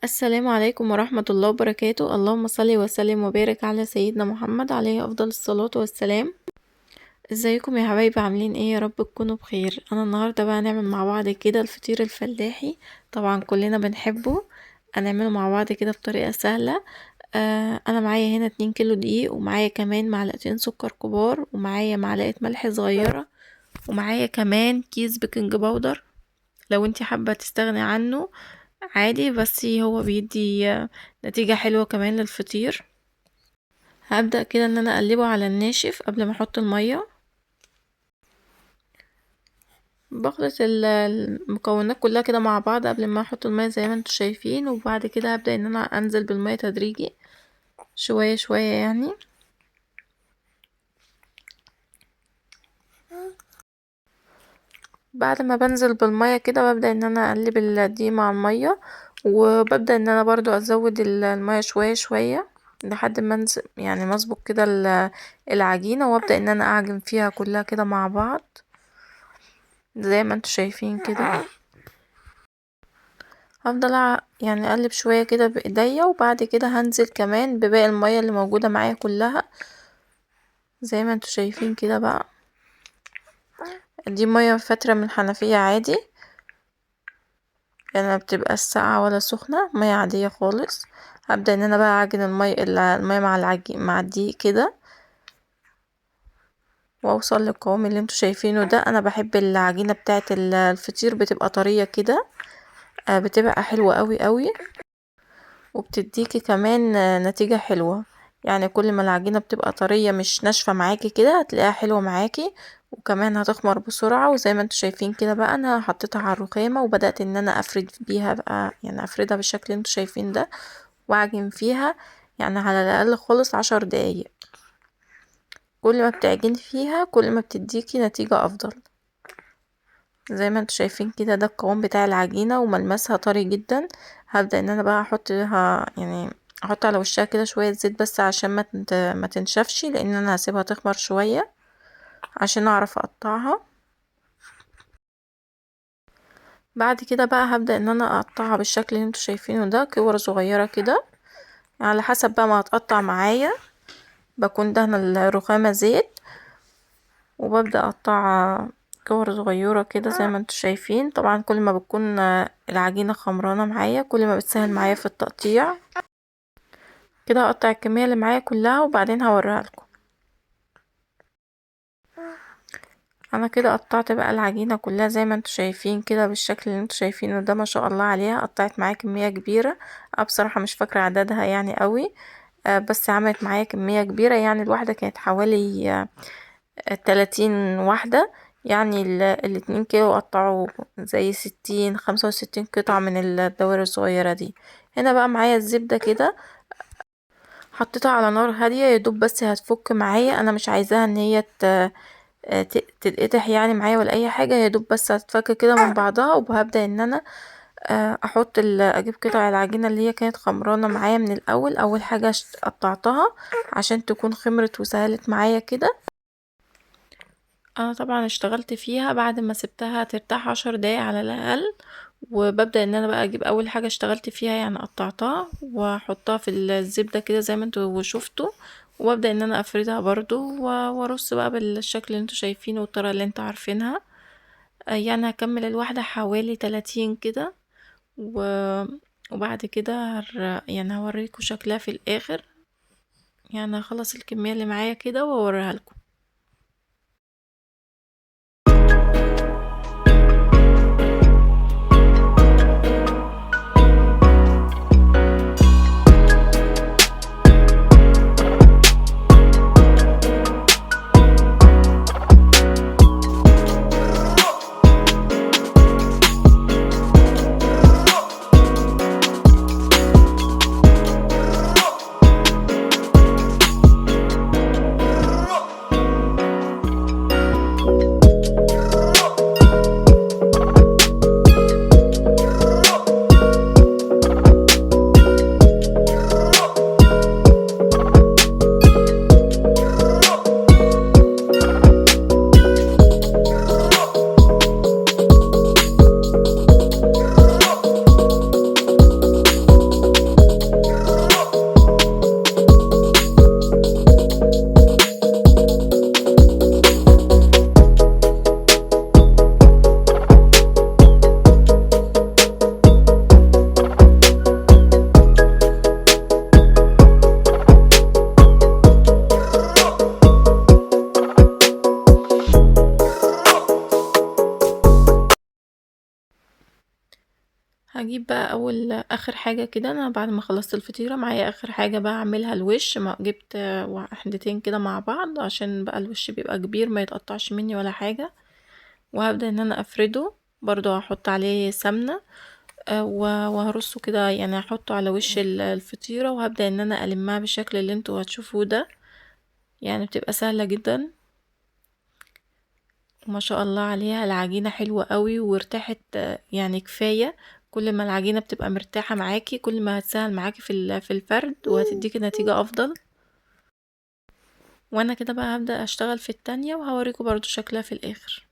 السلام عليكم ورحمة الله وبركاته. اللهم صل وسلم وبارك على سيدنا محمد عليه أفضل الصلاة والسلام. ازيكم يا حبايبي، عاملين ايه؟ يا رب تكونوا بخير. انا النهاردة بقى هنعمل مع بعض كده الفطير الفلاحي، طبعا كلنا بنحبه. هنعمله مع بعض كده بطريقة سهلة. انا معايا هنا 2 كيلو دقيق، ومعايا كمان معلقتين سكر كبار، ومعايا معلقة ملح صغيرة، ومعايا كمان كيس بيكنج باودر. لو انتي حابة تستغني عنه عادي، بس هو بيدي نتيجة حلوة كمان للفطير. هبدأ كده ان انا اقلبه على الناشف قبل ما احط المية. بخلط المكونات كلها كده مع بعض قبل ما احط المية زي ما انتوا شايفين، وبعد كده هبدأ ان انا انزل بالمية تدريجي شوية شوية يعني. بعد ما بنزل بالمية كده ببدأ ان انا اقلب الدقيق مع المية، وببدأ ان انا برضو ازود المية شوية شوية لحد ما يعني مسبق كده العجينة، وابدأ ان انا اعجن فيها كلها كده مع بعض زي ما انتوا شايفين كده. هفضل يعني اقلب شوية كده بايديا، وبعد كده هنزل كمان بباقي المية اللي موجودة معايا كلها زي ما انتوا شايفين كده بقى. دي مية فترة من الحنفية عادي، يعني ما بتبقى ساقعة ولا سخنة، مية عادية خالص. هبدأ ان انا بقى اعجن المية مع مع الدقيق كده، واوصل للقوام اللي انتوا شايفينه ده. انا بحب العجينة بتاعة الفطير بتبقى طرية كده، بتبقى حلوة قوي قوي، وبتديكي كمان نتيجة حلوة. يعني كل ما العجينة بتبقى طرية مش ناشفة معاكي كده هتلاقيها حلوة معاكي، وكمان هتخمر بسرعة. وزي ما انتوا شايفين كده بقى انا حطيتها على الرخامة، وبدأت ان انا افرد بيها بقى، يعني افردها بالشكل اللي انتوا شايفين ده، واعجن فيها يعني على الاقل خالص 10 دقايق. كل ما بتعجني فيها كل ما بتديكي نتيجة افضل. زي ما انتوا شايفين كده ده القوام بتاع العجينة، وملمسها طري جدا. هبدأ ان انا بقى احطها، يعني احط على وشها كده شوية زيت بس عشان ما تنشفش، لان انا هسيبها تخمر شوية عشان اعرف اقطعها. بعد كده بقى هبدأ ان انا اقطعها بالشكل اللي انتوا شايفينه ده، كور صغيرة كده على حسب بقى ما هتقطع معايا. بكون دهنة الرخامة زيت، وببدأ اقطعها كور صغيرة كده زي ما انتوا شايفين. طبعا كل ما بتكون العجينة خمرانة معايا كل ما بتسهل معايا في التقطيع. كده هقطع الكمية اللي معايا كلها وبعدين هوريها لكم. انا كده قطعت بقى العجينة كلها زي ما انتوا شايفين كده بالشكل اللي انتوا شايفينه ده، ما شاء الله عليها. قطعت معايا كمية كبيرة. بصراحة مش فاكرة عددها يعني قوي، بس عملت معايا كمية كبيرة. يعني الواحدة كانت حوالي 30 واحدة، يعني الاتنين كيلو قطعوا زي 65 قطعة من الدوائر الصغيرة دي. هنا بقى معايا الزبدة كده، حطيتها على نار هادية يدوب بس هتفك معايا. انا مش عايزاها ان هي تتقطع يعني معايا ولا اي حاجة، يدوب بس هتفك كده من بعضها. وهبدأ ان انا احط اجيب قطع العجينة اللي هي كانت خمرانة معايا من الاول. اول حاجة قطعتها عشان تكون خمرت وسهلت معايا كده. انا طبعا اشتغلت فيها بعد ما سبتها ترتاح 10 دقايق على الاقل، وببدأ ان انا بقى اجيب اول حاجة اشتغلت فيها يعني قطعتها واحطها في الزبدة كده زي ما انتوا شفتوا، وابدأ ان انا افردها برضو وارص بقى بالشكل اللي انتوا شايفينه والطريقة اللي انتوا عارفينها. يعني هكمل الواحدة حوالي 30 كده، وبعد كده يعني هوريكم شكلها في الاخر. يعني هخلص الكمية اللي معايا كده واوريها لكم. هجيب بقى اخر حاجة كده، انا بعد ما خلصت الفطيرة معايا اخر حاجة بقى اعملها الوش. ما جبت واحدتين كده مع بعض عشان بقى الوش بيبقى كبير ما يتقطعش مني ولا حاجة. وهبدأ ان انا افرده برضو، هحط عليه سمنة وهرصه كده، يعني هحطه على وش الفطيرة، وهبدأ ان انا المها بالشكل اللي انتوا هتشوفوه ده. يعني بتبقى سهلة جدا وما شاء الله عليها. العجينة حلوة قوي وارتاحت، يعني كفاية. كل ما العجينة بتبقى مرتاحة معاكي كل ما هتسهل معاكي في الفرد وهتديكي نتيجة افضل. وانا كده بقى هبدأ اشتغل في التانية وهوريكم برضو شكلها في الاخر.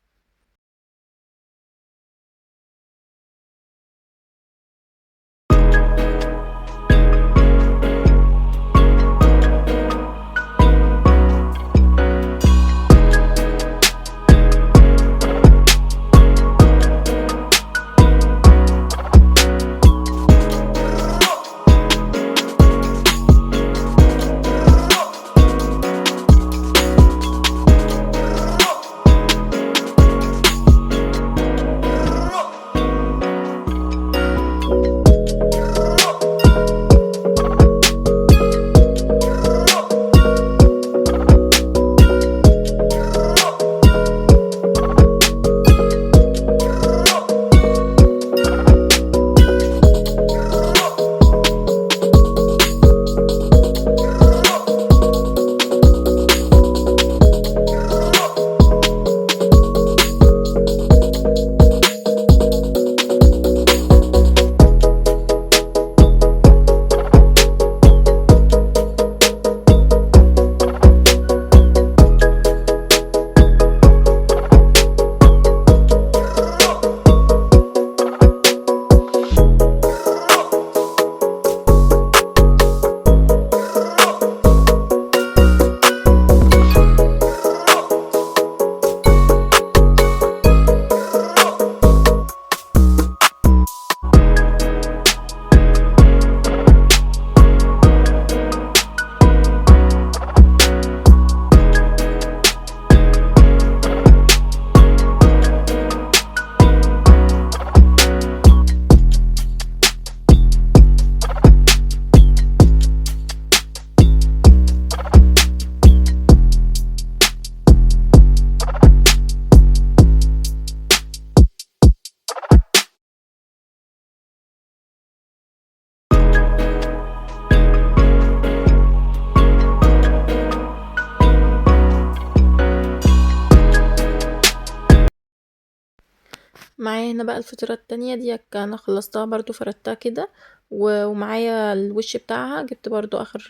معايا هنا بقى الفطيرة التانية دي انا خلصتها برضو، فردتها كده ومعايا الوش بتاعها. جبت برضو اخر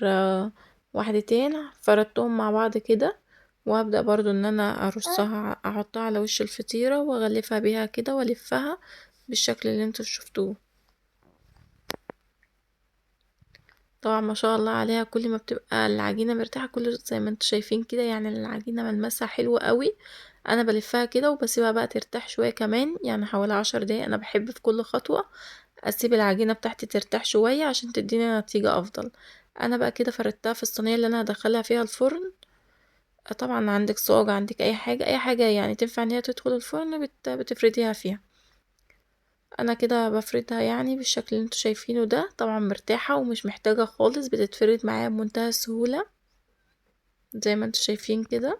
واحدتين فردتهم مع بعض كده، وهبدأ برضو ان انا ارصها احطها على وش الفطيرة واغلفها بيها كده والفها بالشكل اللي انتوا شفتوه. طبعا ما شاء الله عليها، كل ما بتبقى العجينة مرتاحة كل زي ما انتوا شايفين كده، يعني العجينة ملمسها حلو قوي. انا بلفها كده وبسيبها بقى ترتاح شوية كمان، يعني حوالي 10 دقايق. انا بحب في كل خطوة اسيب العجينة بتاعتي ترتاح شوية عشان تديني نتيجة افضل. انا بقى كده فردتها في الصينية اللي انا هدخلها فيها الفرن. طبعا عندك صاج، عندك اي حاجة، اي حاجة يعني تنفع ان هي تدخل الفرن بتفرديها فيها. انا كده بفردها يعني بالشكل اللي انتوا شايفينه ده. طبعا مرتاحة ومش محتاجة خالص، بتتفرد معايا بمنتهى السهولة زي ما انتوا شايفين كده.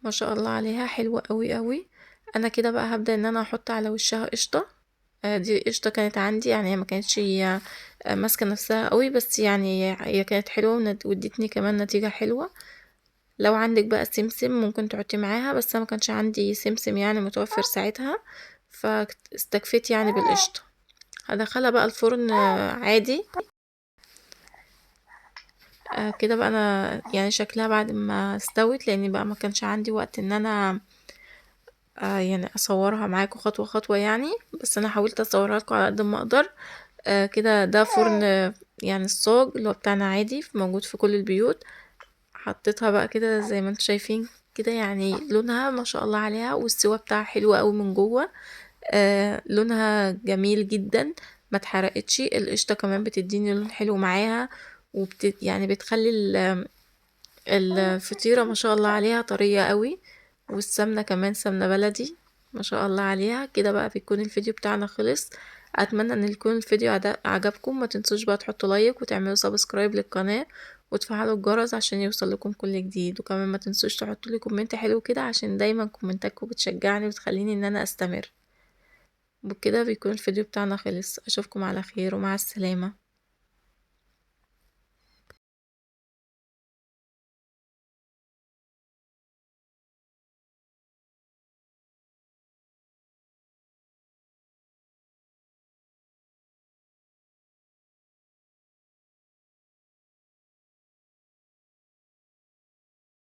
ما شاء الله عليها حلوة قوي قوي. انا كده بقى هبدأ ان انا احط على وشها قشطة. دي قشطة كانت عندي، يعني هي ما كانتش ماسكة نفسها قوي، بس يعني هي كانت حلوة وادتني كمان نتيجة حلوة. لو عندك بقى سمسم ممكن تحطي معاها، بس انا ما كانش عندي سمسم يعني متوفر ساعتها، فاستكفيت يعني بالقشطة. هدخلها بقى الفرن عادي. كده بقى انا يعني شكلها بعد ما استوت، لاني بقى ما كانش عندي وقت ان انا يعني اصورها معاكم خطوة خطوة يعني، بس انا حاولت اصورها لكم على قد ما اقدر. كده ده فرن يعني الصاج اللي هو بتاعنا عادي موجود في كل البيوت. حطيتها بقى كده زي ما انتم شايفين كده، يعني لونها ما شاء الله عليها، والسوا بتاعها حلو قوي من جوه. لونها جميل جدا، ما اتحرقتش. القشطه كمان بتديني لون حلو معاها، يعني بتخلي الفطيرة ما شاء الله عليها طرية قوي، والسمنة كمان سمنة بلدي ما شاء الله عليها. كده بقى بيكون الفيديو بتاعنا خلص. اتمنى ان يكون الفيديو عجبكم. ما تنسوش بقى تحطوا لايك وتعملوا سبسكرايب للقناة وتفعلوا الجرس عشان يوصل لكم كل جديد. وكمان ما تنسوش تحطوا لي كومنت حلو كده عشان دايما كومنتاتكم بتشجعني وتخليني ان انا استمر. وبكده بيكون الفيديو بتاعنا خلص. اشوفكم على خير ومع السلامة.